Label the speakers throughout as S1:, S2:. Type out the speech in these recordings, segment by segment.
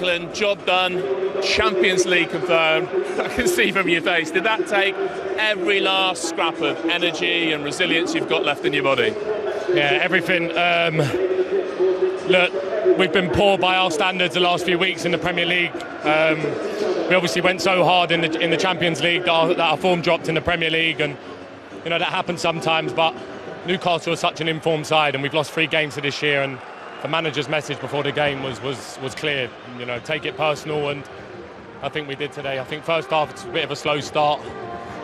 S1: Declan, job done, Champions League confirmed. I can see from your face, did that take every last scrap of energy and resilience you've got left in your body?
S2: Yeah, everything. Look, we've been poor by our standards the last few weeks in the Premier League. We obviously went so hard in the Champions League that our form dropped in the Premier League, and you know that happens sometimes. But Newcastle is such an informed side, and we've lost 3 games to this year. And the manager's message before the game was clear. You know, take it personal, and I think we did today. I think first half it's a bit of a slow start,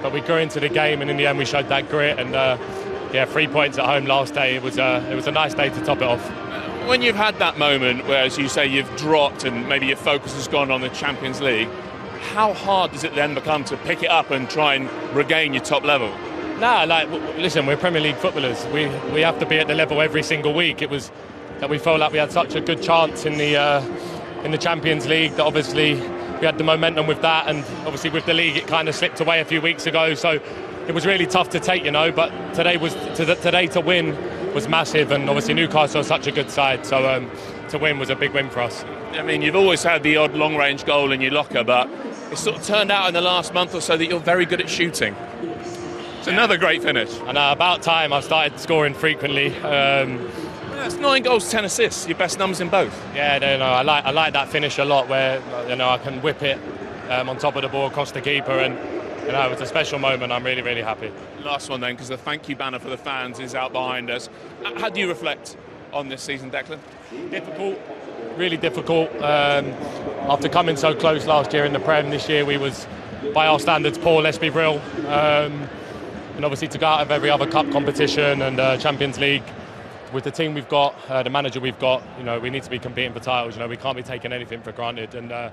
S2: but we grew into the game, and in the end we showed that grit. And 3 points at home last day. It was a nice day to top it off.
S1: When you've had that moment where, as you say, you've dropped and maybe your focus has gone on the Champions League, how hard does it then become to pick it up and try and regain your top level?
S2: Listen, we're Premier League footballers. We have to be at the level every single week. It was that we felt like we had such a good chance in the Champions League that obviously we had the momentum with that, and obviously with the league it kind of slipped away a few weeks ago. So it was really tough to take, but today to win was massive, and obviously Newcastle is such a good side, so to win was a big win for us.
S1: I mean, you've always had the odd long-range goal in your locker, but it's sort of turned out in the last month or so that you're very good at shooting. It's another great finish.
S2: And about time I've started scoring frequently.
S1: That's 9 goals, 10 assists, your best numbers in both.
S2: Yeah, I like that finish a lot, where I can whip it on top of the ball across the keeper, and it was a special moment. I'm really, really happy.
S1: Last one then, because the thank you banner for the fans is out behind us. How do you reflect on this season, Declan?
S2: Difficult, really difficult. After coming so close last year in the Prem, this year we was, by our standards, poor, let's be real. And obviously to go out of every other cup competition and Champions League, with the team we've got, the manager we've got, we need to be competing for titles. We can't be taking anything for granted. And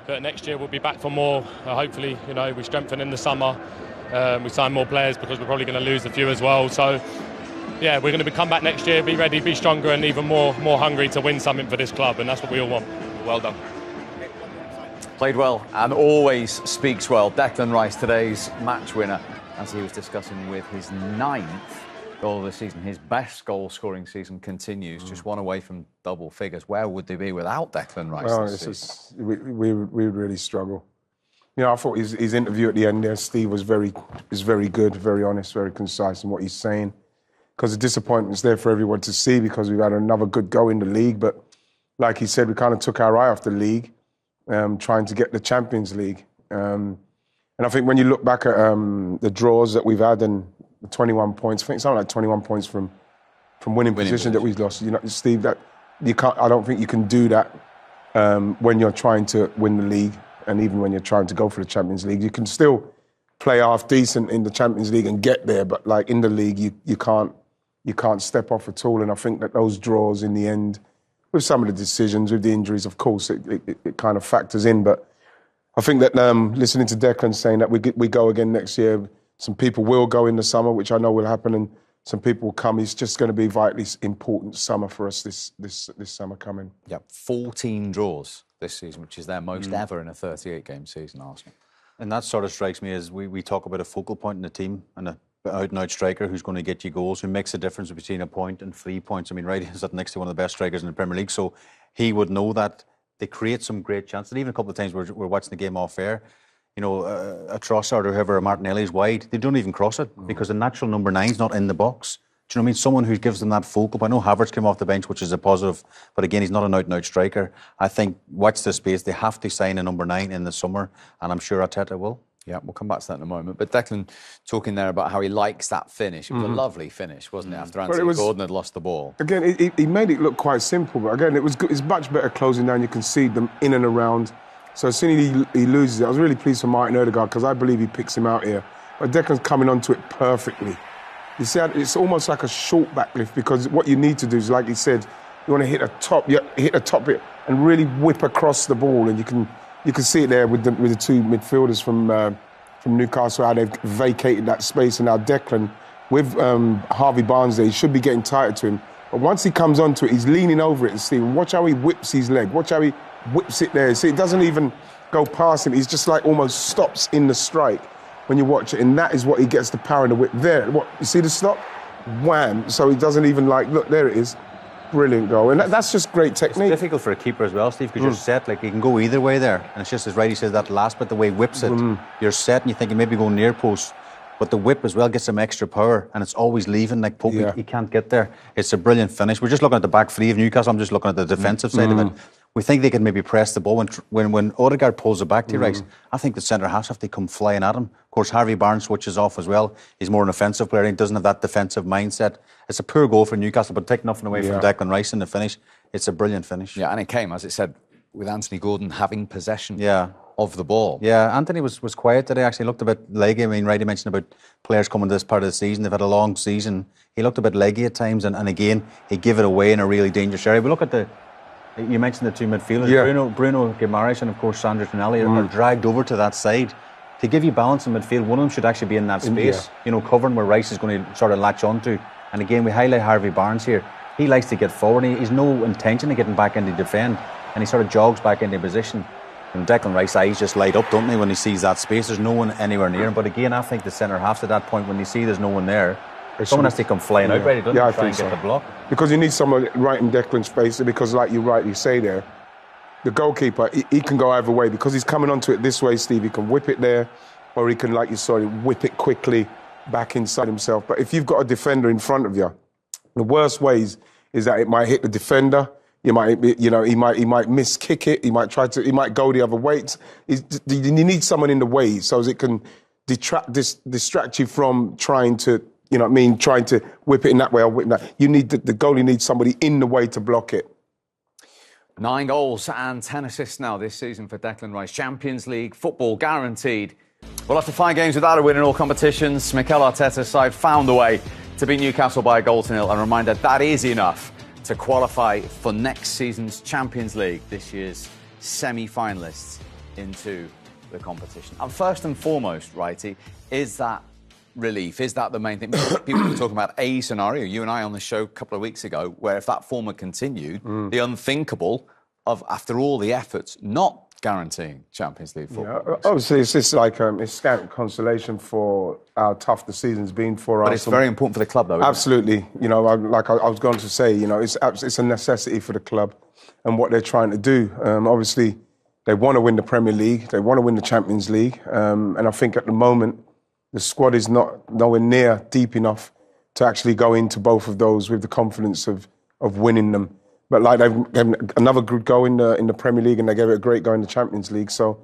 S2: but next year we'll be back for more. Hopefully, we strengthen in the summer. We sign more players because we're probably going to lose a few as well. So, yeah, we're going to come back next year, be ready, be stronger, and even more hungry to win something for this club. And that's what we all want.
S1: Well done.
S3: Played well and always speaks well. Declan Rice, today's match winner, as he was discussing with his 9th goal of the season. His best goal-scoring season continues, just one away from double figures. Where would they be without Declan Rice?
S4: We would really struggle. I thought his interview at the end there, Steve, was very good, very honest, very concise in what he's saying. Because the disappointment's there for everyone to see, because we've had another good go in the league. But like he said, we kind of took our eye off the league, trying to get the Champions League. And I think when you look back at the draws that we've had and the 21 points, I think something like 21 points from winning position that we've lost. Steve, that you can't. I don't think you can do that when you're trying to win the league, and even when you're trying to go for the Champions League. You can still play half decent in the Champions League and get there, but like in the league, you can't step off at all. And I think that those draws in the end, with some of the decisions, with the injuries, of course, it kind of factors in. But I think that listening to Declan saying that we go again next year. Some people will go in the summer, which I know will happen, and some people will come. It's just going to be a vitally important summer for us this summer coming.
S3: Yeah, 14 draws this season, which is their most ever in a 38-game season, Arsenal.
S5: And that sort of strikes me as we talk about a focal point in the team and a out-and-out striker who's going to get you goals, who makes a difference between a point and 3 points. I mean, Wright is up next to one of the best strikers in the Premier League, so he would know that. They create some great chances. And even a couple of times we're watching the game off air, a Trossard or whoever, Martinelli is wide, they don't even cross it because the natural number 9's not in the box. Do you know what I mean? Someone who gives them that focal. I know Havertz came off the bench, which is a positive, but again, he's not an out-and-out striker. I think, watch this space, they have to sign a number 9 in the summer, and I'm sure Arteta will.
S3: Yeah, we'll come back to that in a moment. But Declan talking there about how he likes that finish. It was a lovely finish, wasn't it, after Anthony Gordon had lost the ball?
S4: Again, he made it look quite simple, but again, it was good. It's much better closing down. You can see them in and around. So as soon as he loses it, I was really pleased for Martin Odegaard because I believe he picks him out here. But Declan's coming onto it perfectly. You see, it's almost like a short backlift because what you need to do is, like he said, you want to hit a top bit and really whip across the ball, and you can see it there with the 2 midfielders from Newcastle, how they've vacated that space, and now Declan with Harvey Barnes there, he should be getting tighter to him. But once he comes onto it, he's leaning over it, and Stephen, watch how he whips his leg. Watch how he whips it there. See, it doesn't even go past him. He's just like almost stops in the strike when you watch it, and that is what he gets the power in the whip. There, what you see the stop? Wham! So he doesn't even look, there it is. brilliant goal. And that's just great technique.
S5: It's difficult for a keeper as well, Steve, because you're set. Like, you can go either way there. And it's just as Righty says, that last bit, the way he whips it, you're set and you think you maybe go near post. But the whip as well gets some extra power, and it's always leaving. Like, Pope, he can't get there. It's a brilliant finish. We're just looking at the back three of Newcastle. I'm just looking at the defensive side of it. We think they can maybe press the ball. When Odegaard pulls it back to right, I think the centre halves have to come flying at him. Of course, Harvey Barnes switches off as well. He's more an offensive player. He doesn't have that defensive mindset. It's a poor goal for Newcastle, but take nothing away from Declan Rice in the finish. It's a brilliant finish.
S3: Yeah, and it came, as it said, with Anthony Gordon having possession of the ball.
S5: Yeah, Anthony was quiet today. Actually looked a bit leggy. I mean, Righty mentioned about players coming to this part of the season. They've had a long season. He looked a bit leggy at times, and again, he gave it away in a really dangerous area. But look at you mentioned the two midfielders, Bruno Guimaraes and of course Sandro Tonali are dragged over to that side to give you balance in midfield. One of them should actually be in that space, covering where Rice is going to sort of latch onto. And again, we highlight Harvey Barnes here. He likes to get forward. He's no intention of getting back into defend, and he sort of jogs back into position. And Declan Rice's eyes just light up, don't they, when he sees that space? There's no one anywhere near him. But again, I think the centre halves at that point, when they see there's no one there, someone has to come flying out, ready, doesn't he, try and get the block?
S4: Because you need someone right in Declan's space, because like you rightly say there, the goalkeeper, he can go either way, because he's coming onto it this way, Steve. He can whip it there, or he can, like you saw, whip it quickly back inside himself. But if you've got a defender in front of you, the worst ways is that it might hit the defender. He might miss kick it. He might go the other way. You need someone in the way so as it can distract you from trying to, trying to whip it in that way or whip that. The goalie needs somebody in the way to block it.
S3: 9 goals and 10 assists now this season for Declan Rice. Champions League football guaranteed. Well, after 5 games without a win in all competitions, Mikel Arteta's side found a way to beat Newcastle by a goal to nil, and a reminder that is enough to qualify for next season's Champions League, this year's semi-finalists into the competition. And first and foremost, Righty, is that relief? Is that the main thing? People were talking about a scenario, you and I on the show a couple of weeks ago, where if that form had continued, the unthinkable of, after all the efforts, not guaranteeing Champions League football.
S4: Yeah, obviously, it's just like it's scant consolation for how tough the season's been for us.
S3: But it's very important for the club, though.
S4: Absolutely. I was going to say, it's a necessity for the club and what they're trying to do. Obviously, they want to win the Premier League. They want to win the Champions League. And I think at the moment, the squad is nowhere near deep enough to actually go into both of those with the confidence of winning them. But they've another good go in the Premier League, and they gave it a great go in the Champions League. So,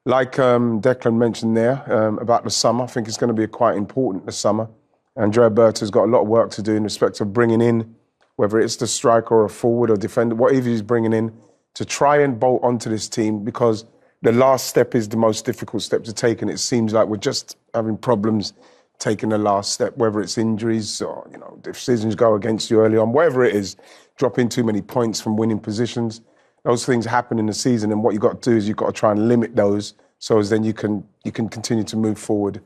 S4: like Declan mentioned there about the summer, I think it's going to be quite important this summer. Andrea Berta's got a lot of work to do in respect of bringing in, whether it's the striker or a forward or defender, whatever he's bringing in, to try and bolt onto this team, because the last step is the most difficult step to take, and it seems like we're just having problems taking the last step, whether it's injuries or decisions go against you early on, whatever it is, dropping too many points from winning positions. Those things happen in the season, and what you've got to do is you've got to try and limit those, so as then you can continue to move forward.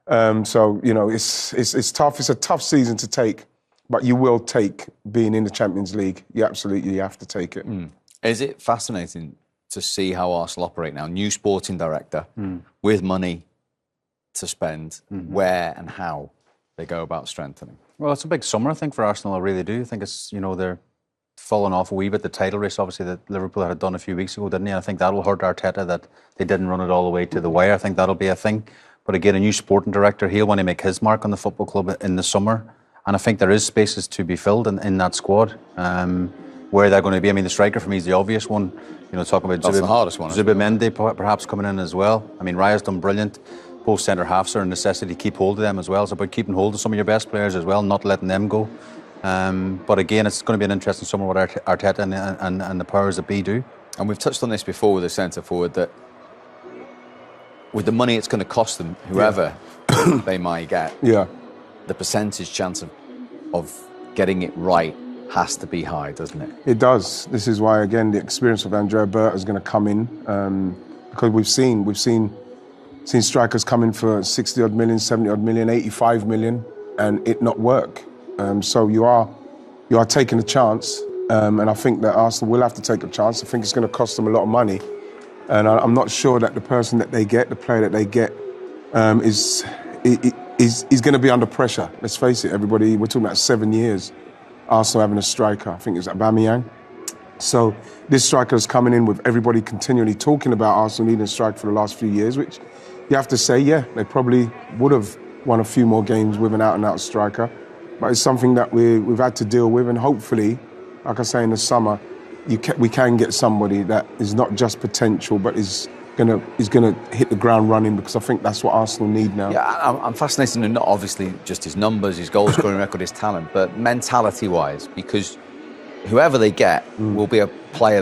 S4: It's tough. It's a tough season to take, but you will take being in the Champions League. You absolutely have to take it.
S3: Is it fascinating to see how Arsenal operate now? New sporting director with money to spend, where and how they go about strengthening.
S5: Well, it's a big summer, I think, for Arsenal. I really do. I think it's, they're falling off a wee bit. The title race, obviously, that Liverpool had done a few weeks ago, didn't they? I think that'll hurt Arteta, that they didn't run it all the way to the wire. I think that'll be a thing. But again, a new sporting director, he'll want to make his mark on the football club in the summer. And I think there is spaces to be filled in that squad. Where they're going to be, the striker for me is the obvious one. Talking about
S3: that's the hardest one.
S5: Zubimendi perhaps coming in as well. Raya's done brilliant. Both centre halves are a necessity to keep hold of them as well. It's about keeping hold of some of your best players as well, not letting them go. But again, it's going to be an interesting summer what Arteta and the powers that be do.
S3: And we've touched on this before with the centre forward, that with the money it's going to cost them, whoever they might get, the percentage chance of getting it right has to be high, doesn't it?
S4: It does. This is why, again, the experience of Andrea Berta is going to come in, because we've seen strikers come in for 60-odd million, 70-odd million, 85 million, and it not work. So you are taking a chance, and I think that Arsenal will have to take a chance. I think it's going to cost them a lot of money, and I'm not sure that the person that they get, the player that they get, is going to be under pressure. Let's face it, everybody. We're talking about 7 years. Arsenal having a striker. I think it's Aubameyang. So this striker is coming in with everybody continually talking about Arsenal needing a striker for the last few years, which you have to say, yeah, they probably would have won a few more games with an out-and-out striker. But it's something that we've had to deal with, and hopefully, like I say, in the summer, we can get somebody that is not just potential, but is gonna hit the ground running, because I think that's what Arsenal need now.
S3: Yeah, I'm fascinated in not obviously just his numbers, his goal scoring record, his talent, but mentality-wise, because whoever they get will be a player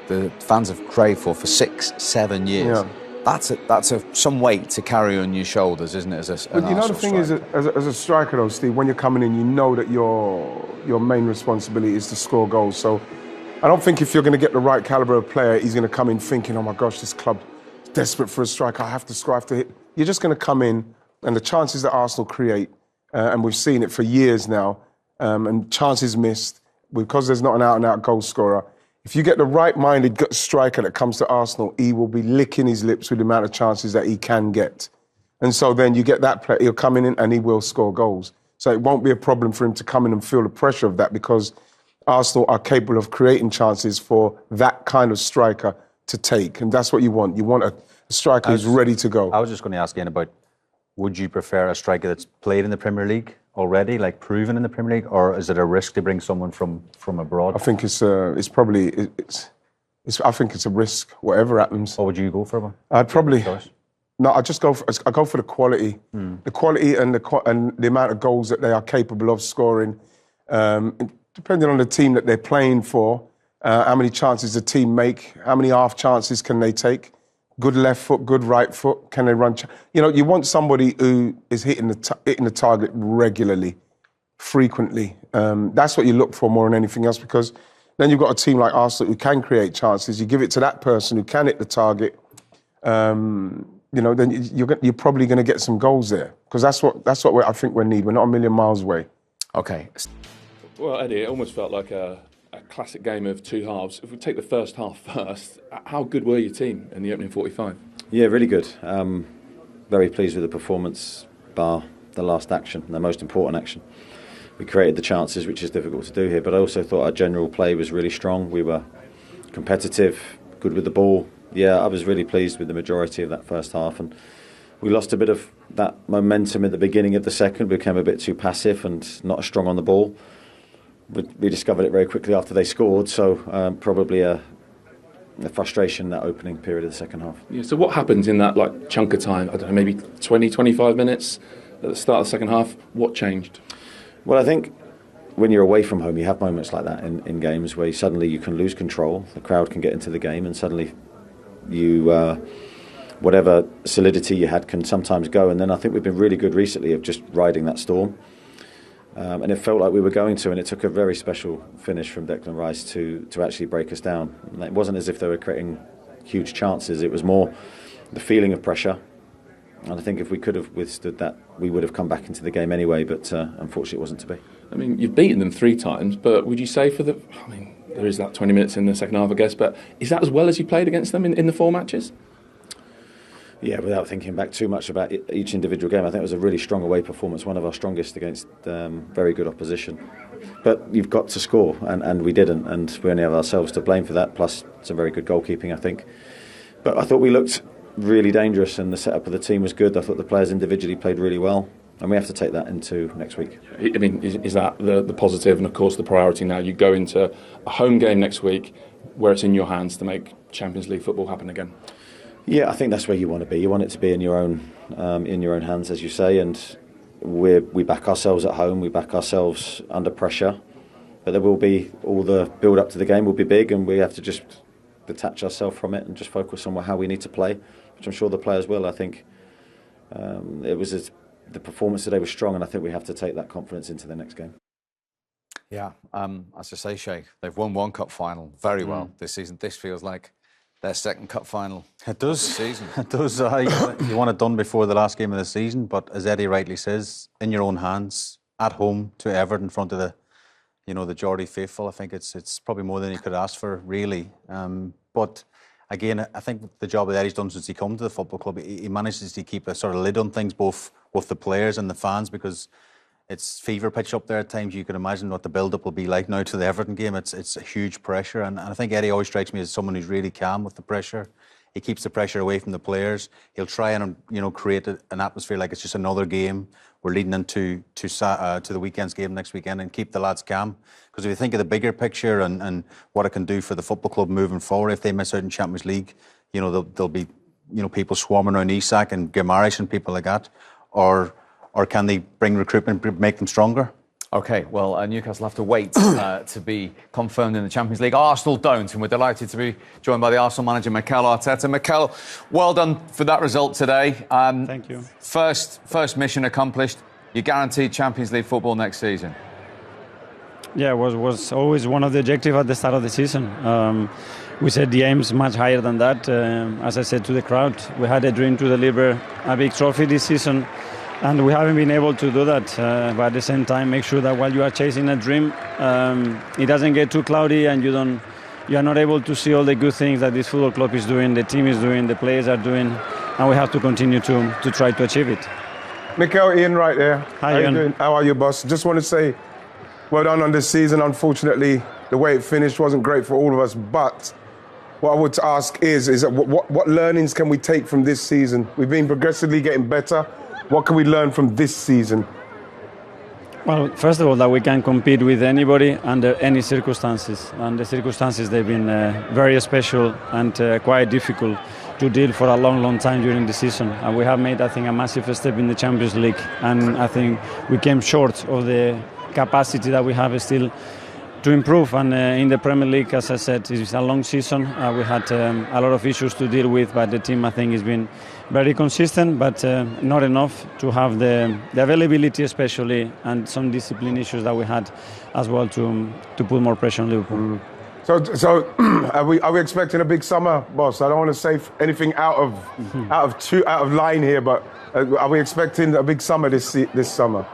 S3: the fans have craved for 6-7 years. Yeah. That's some weight to carry on your shoulders, isn't it?
S4: But you know, the thing is, as a striker though, Steve, when you're coming in, you know that your main responsibility is to score goals. So I don't think if you're going to get the right calibre of player, he's going to come in thinking, oh my gosh, this club is desperate for a striker, I have to score, I have to hit. You're just going to come in, and the chances that Arsenal create, and we've seen it for years now, and chances missed, because there's not an out-and-out goal scorer. If you get the right-minded striker that comes to Arsenal, he will be licking his lips with the amount of chances that he can get. And so then you get that player, he'll come in and he will score goals. So it won't be a problem for him to come in and feel the pressure of that, because Arsenal are capable of creating chances for that kind of striker to take. And that's what you want. You want a striker who's ready to go.
S5: I was just going to ask Ian about, would you prefer a striker that's played in the Premier League already, like proven in the Premier League, or is it a risk to bring someone from abroad?
S4: I think it's I think it's a risk, whatever happens.
S5: What would you go for one?
S4: I'd probably I go for the quality, the quality and the amount of goals that they are capable of scoring, depending on the team that they're playing for. How many chances the team make? How many half chances can they take? Good left foot, good right foot. Can they run? You want somebody who is hitting the target regularly, frequently. That's what you look for more than anything else, because then you've got a team like Arsenal who can create chances. You give it to that person who can hit the target. Then you're probably going to get some goals there, because that's what I think we need. We're not a million miles away.
S3: Okay.
S1: Well, Eddie, it almost felt like a classic game of two halves. If we take the first half first, how good were your team in the opening 45?
S6: Yeah, really good. Very pleased with the performance, bar the last action, the most important action. We created the chances, which is difficult to do here, but I also thought our general play was really strong. We were competitive, good with the ball. Yeah, I was really pleased with the majority of that first half, and we lost a bit of that momentum at the beginning of the second. We became a bit too passive and not as strong on the ball. We discovered it very quickly after they scored, so probably a frustration that opening period of the second half.
S1: Yeah, so what happens in that chunk of time? I don't know, maybe 20, 25 minutes at the start of the second half? What changed?
S6: Well, I think when you're away from home, you have moments like that in games where suddenly you can lose control, the crowd can get into the game, and suddenly you whatever solidity you had can sometimes go. And then I think we've been really good recently of just riding that storm. And it felt like we were going to, and it took a very special finish from Declan Rice to actually break us down. And it wasn't as if they were creating huge chances, it was more the feeling of pressure. And I think if we could have withstood that, we would have come back into the game anyway, but unfortunately it wasn't to be.
S1: I mean, you've beaten them 3 times, but would you say there is that 20 minutes in the second half, I guess, but is that as well as you played against them in the 4 matches?
S6: Yeah, without thinking back too much about each individual game, I think it was a really strong away performance, one of our strongest against very good opposition. But you've got to score, and we didn't, and we only have ourselves to blame for that, plus some very good goalkeeping, I think. But I thought we looked really dangerous, and the setup of the team was good. I thought the players individually played really well, and we have to take that into next week.
S1: I mean, is that the positive, and of course the priority now? You go into a home game next week where it's in your hands to make Champions League football happen again.
S6: Yeah, I think that's where you want to be. You want it to be in your own hands, as you say, and we back ourselves at home. We back ourselves under pressure, but there will be all the build up to the game will be big, and we have to just detach ourselves from it and just focus on how we need to play, which I'm sure the players will. I think the performance today was strong, and I think we have to take that confidence into the next game.
S3: Yeah, as I say, Shay, they've won one cup final very well this season. This feels like their second cup final.
S5: It does.
S3: This season.
S5: It does. You want it done before the last game of the season, but as Eddie rightly says, in your own hands, at home to Everton in front of the Geordie faithful. I think it's probably more than you could ask for, really. But again, I think the job that Eddie's done since he come to the football club, he manages to keep a sort of lid on things, both with the players and the fans, because It's fever pitch up there at times. You can imagine what the build-up will be like now to the Everton game. It's a huge pressure, and I think Eddie always strikes me as someone who's really calm with the pressure. He keeps the pressure away from the players. He'll try and create an atmosphere like it's just another game. We're leading into to the weekend's game next weekend, and keep the lads calm. Because if you think of the bigger picture and what it can do for the football club moving forward, if they miss out in Champions League, there'll be people swarming around Isak and Guimaraes and people like that, or can they bring recruitment, make them stronger?
S3: OK, well, Newcastle have to wait to be confirmed in the Champions League. Arsenal don't, and we're delighted to be joined by the Arsenal manager, Mikel Arteta. Mikel, well done for that result today.
S7: Thank you.
S3: First mission accomplished. You're guaranteed Champions League football next season.
S7: Yeah, it was always one of the objectives at the start of the season. We set the aims much higher than that. As I said to the crowd, we had a dream to deliver a big trophy this season, and we haven't been able to do that. But at the same time, make sure that while you are chasing a dream, it doesn't get too cloudy, and you are not able to see all the good things that this football club is doing, the team is doing, the players are doing, and we have to continue to try to achieve it.
S4: Mikel, Ian right there.
S7: Hi,
S4: How
S7: Ian.
S4: you doing? How are you, boss? Just want to say, well done on this season. Unfortunately, the way it finished wasn't great for all of us, but what I would ask is that what learnings can we take from this season? We've been progressively getting better. What can we learn from this season?
S7: Well, first of all, that we can compete with anybody under any circumstances. And the circumstances, they've been very special and quite difficult to deal for a long, long time during the season. And we have made, I think, a massive step in the Champions League. And I think we came short of the capacity that we have still to improve. And in the Premier League, as I said, it's a long season. We had a lot of issues to deal with, but the team, I think, has been very consistent, but not enough to have the availability, especially, and some discipline issues that we had as well to put more pressure on Liverpool.
S4: So are we expecting a big summer, boss? I don't want to say anything out of line here, but are we expecting a big summer this summer?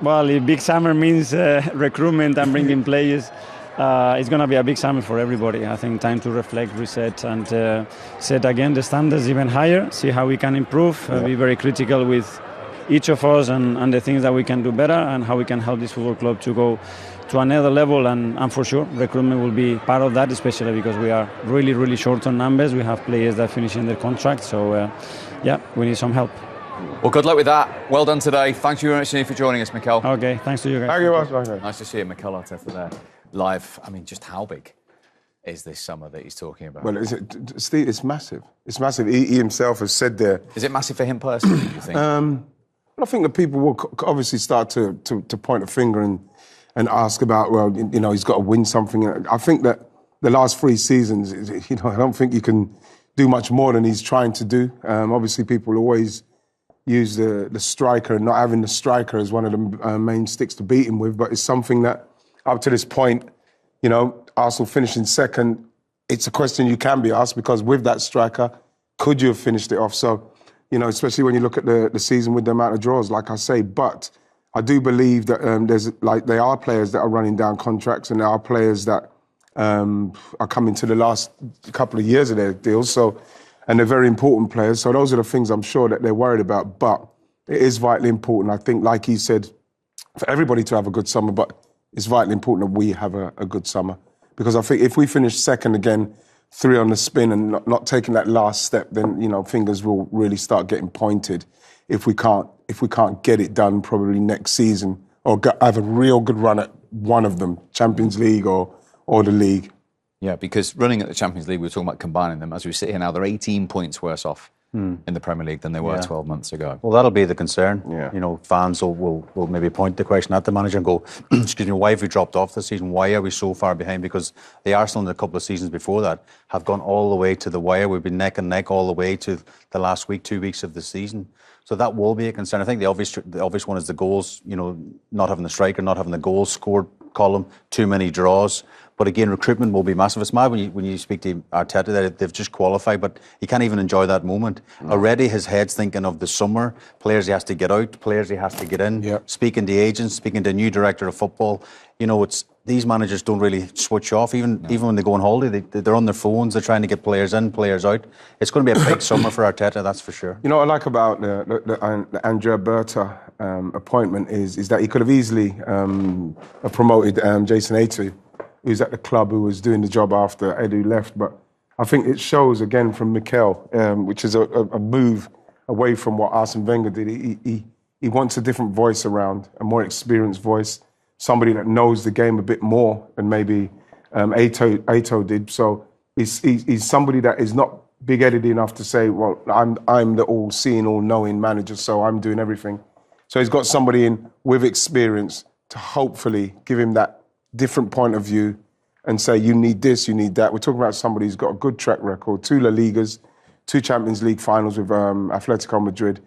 S7: Well, if big summer means recruitment and bringing players, it's going to be a big summer for everybody. I think time to reflect, reset, and set again the standards even higher, see how we can improve, be very critical with each of us and the things that we can do better and how we can help this football club to go to another level. And for sure, recruitment will be part of that, especially because we are really, really short on numbers. We have players that are finishing their contract. So, we need some help.
S3: Well, good luck with that. Well done today. Thank you very much for joining us, Mikel.
S7: Okay, thanks to you guys.
S4: Thank you, boss.
S3: Nice to see you, Mikel Arteta there, live. I mean, just how big is this summer that he's talking about?
S4: Well, Steve, it's massive. It's massive. He himself has said there.
S3: Is it massive for him personally, do you think?
S4: I think that people will obviously start to point a finger and ask about, well, he's got to win something. I think that the last 3 seasons, I don't think you can do much more than he's trying to do. Obviously, people always use the striker and not having the striker as one of the main sticks to beat him with, but it's something that up to this point, Arsenal finishing second, it's a question you can be asked, because with that striker, could you have finished it off? So, especially when you look at the season with the amount of draws, like I say, but I do believe that there are players that are running down contracts, and there are players that are coming to the last couple of years of their deals. So, and they're very important players. So those are the things I'm sure that they're worried about. But it is vitally important, I think, like he said, for everybody to have a good summer, but it's vitally important that we have a good summer. Because I think if we finish second again, 3 on the spin and not taking that last step, then, fingers will really start getting pointed if we can't get it done probably next season, or have a real good run at one of them, Champions League or the league.
S3: Yeah, because running at the Champions League, we were talking about combining them. As we sit here now, they're 18 points worse off in the Premier League than they were 12 months ago.
S5: Well, that'll be the concern.
S4: Yeah.
S5: Fans will maybe point the question at the manager and go, excuse me, why have we dropped off this season? Why are we so far behind? Because the Arsenal in a couple of seasons before that have gone all the way to the wire. We've been neck and neck all the way to the last week, 2 weeks of the season. So that will be a concern. I think the obvious one is the goals, not having the striker, not having the goals scored column, too many draws. But again, recruitment will be massive. It's mad when you speak to Arteta, they've just qualified, but he can't even enjoy that moment. Already his head's thinking of the summer, players he has to get out, players he has to get in, speaking to agents, speaking to a new director of football. these managers don't really switch off. Even when they go on holiday, they're on their phones. They're trying to get players in, players out. It's going to be a big summer for Arteta, that's for sure.
S4: You know what I like about the Andrea Berta appointment is that he could have easily promoted Jason Atu, who's at the club, who was doing the job after Edu left. But I think it shows again from Mikel, which is a move away from what Arsene Wenger did. He wants a different voice around, a more experienced voice, somebody that knows the game a bit more than maybe Ato did. So he's somebody that is not big-headed enough to say, well, I'm the all-seeing, all-knowing manager, so I'm doing everything. So he's got somebody in with experience to hopefully give him that different point of view and say, you need this, you need that. We're talking about somebody who's got a good track record, 2 La Ligas, 2 Champions League finals with Atletico Madrid,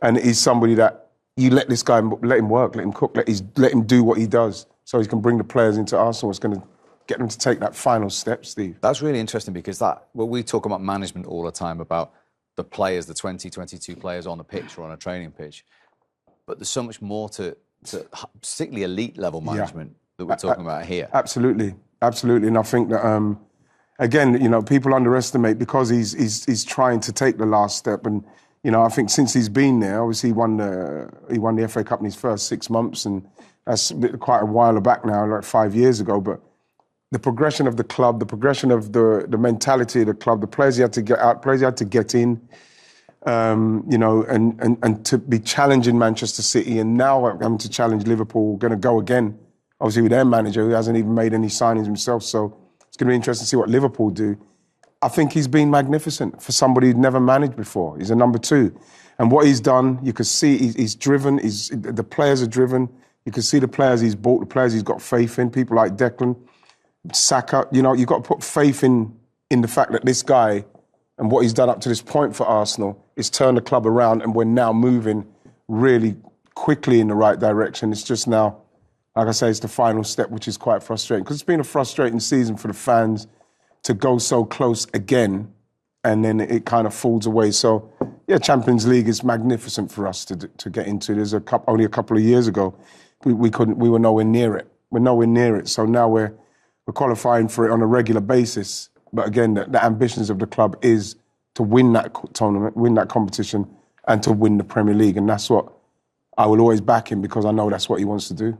S4: and he's somebody that you let this guy, let him work, let him cook, let him do what he does, so he can bring the players into Arsenal. It's going to get them to take that final step, Steve.
S3: That's really interesting because we talk about management all the time, about the players, the 20, 22 players on the pitch or on a training pitch. But there's so much more to particularly elite level management that we're talking about here.
S4: Absolutely. And I think that, again, you know, people underestimate because he's trying to take the last step. And, you know, I think since he's been there, obviously he won the FA Cup in his first 6 months, and that's quite a while back now, like 5 years ago. But the progression of the club, the progression of the mentality of the club, the players he had to get out, players he had to get in, you know, and to be challenging Manchester City, and now having to challenge Liverpool, going to go again, obviously with their manager who hasn't even made any signings himself. So it's going to be interesting to see what Liverpool do. I think he's been magnificent for somebody who'd never managed before. He's a number 2. And what he's done, you can see he's driven, the players are driven. You can see the players he's bought, the players he's got faith in, people like Declan, Saka. You know, you've got to put faith in the fact that this guy and what he's done up to this point for Arsenal is turned the club around, and we're now moving really quickly in the right direction. It's just now, like I say, it's the final step, which is quite frustrating, because it's been a frustrating season for the fans to go so close again, and then it kind of falls away. So, yeah, Champions League is magnificent for us to get into. There's only a couple of years ago, we were nowhere near it. We're nowhere near it. So now we're qualifying for it on a regular basis. But again, the ambitions of the club is to win that tournament, win that competition, and to win the Premier League. And that's what I will always back him, because I know that's what he wants to do.